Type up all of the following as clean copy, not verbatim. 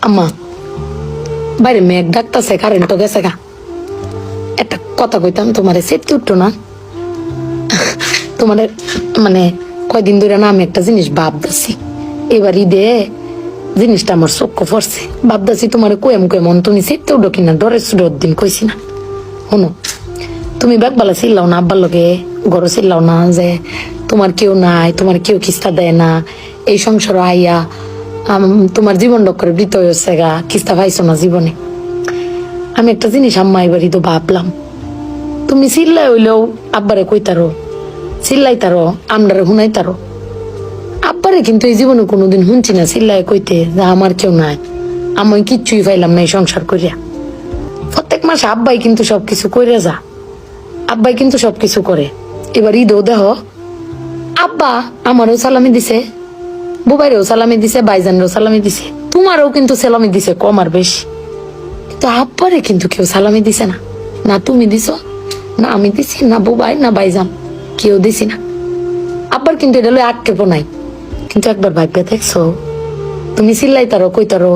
আম্মা বাইরে মেঘ ডাকতেছে, কারেন্ট তো গেছে গা। একটা কথা কইতাম তোমারে, সেটতে উঠতো না তোমাদের মানে কয়দিন ধরে না আমি একটা জিনিস ভাবতেছি। এবার ঈদে জিনিসটা আমার চোখে পড়ছে, ভাবতেছি তোমার কোয়েম কোয়েমন তুমি সেটতে উঠো কিনা, ডরে সুডোর দিন কইছি না। শোনো, তুমি ব্যাগবালা চিল্লাও না, আব্বার লগে গড় চিল্লাও না যে তোমার কেউ নাই, তোমার কেউ কিস্তা দেয় না, এই সংসার আইয়া তোমার জীবন ডক্করে বৃত হয়েছে গা, কিস্তা পাইছো না জীবনে। আমি একটা জিনিস আম্মা এবারই তো ভাবলাম, তুমি চিল্লাই হইলেও আব্বারে কইতারো, চিল্লাইতারো, আমরারে শুনাইতারো। আব্বারে কিন্তু এই জীবনে কোনোদিন শুনছি না চিল্লাই কইতে যে আমার কেউ নাই, আমি কিচ্ছুই পাইলাম না এই সংসার করিয়া। প্রত্যেক মাসে আব্বাই কিন্তু সবকিছু করে যা, আব্বাই কিন্তু সবকিছু করে। এবার ঈদও দেহ আব্বা আমারও সালামি দিছে, বুবাইরেও সালামি দিছে, বাইজানেরও সালামি দিছে, তোমারও কিন্তু সালামি দিছে কম আর বেশি। কিন্তু আব্বারে কিন্তু কেউ সালামি দিছে না, না তুমি দিছ, না আমি দিছি, না বুবাই, না বাইজান, কেউ দিছি না। আব্বার কিন্তু এটা লই আক্ষেপও নাই। কিন্তু একবার ভাববে দেখছো, তুমি চিল্লাইতারো কইতারো,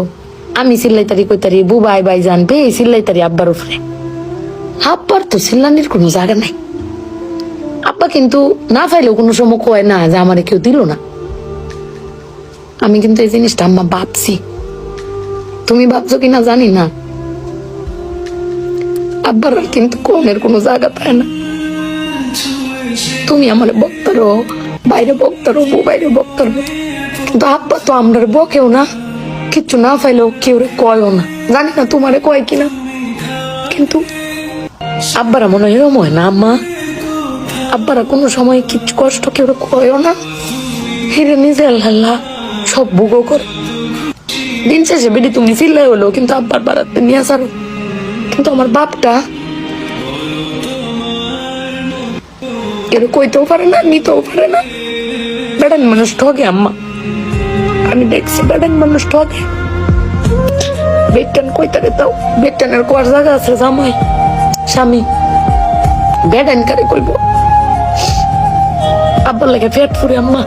আমি চিল্লাইতারি কইতারি, বুবাই বাইজান বে চিল্লাইতারি আব্বার উপরে। আব্বার তো চিল্লানির কোনো জায়গা নাই। আব্বা কিন্তু না পাইলেও কোনো সময় কয় না যে আমারে কেউ দিল না। আমি কিন্তু এই জিনিসটা আম্মা ভাবছি, তুমি ভাবছো কিনা জানি না। আব্বার কিন্তু কমের কোনো জায়গা পায় না। তুমি আমার বক্তারো, বাইরে বক্তারো, বাইরে বক্তারো, কিন্তু আব্বা তো আমরা বকেও না, কিচ্ছু না পাইলেও কেউ কয়ও না। জানি না তোমারে কয় কিনা, কিন্তু আব্বারা মনে হয় এরম হয় না আম্মা। আব্বারা কোনো সময় কিছু কষ্ট কেউ কয়ও না, হিরে নিজে আল্লাহ সব ভোগও করে। দিন শেষে বেডি তুমি চিল্লাই হলো কিন্তু আব্বার বাড়াতে নিয়ে আসারো। কিন্তু আমার বাপটা কেউ কইতেও পারে না, নিতেও পারে না। বেড়ান মানুষ ঠকে আম্মা, আমি দেখছি বেড়ান মানুষ ঠকে। বেটান কইতারে দাও, বেটানের কোয়ার জায়গা আছে জামাই স্বামী, বেড়ান কারে কইব। আব্বার লাগে পেট ফুরে আম্মা।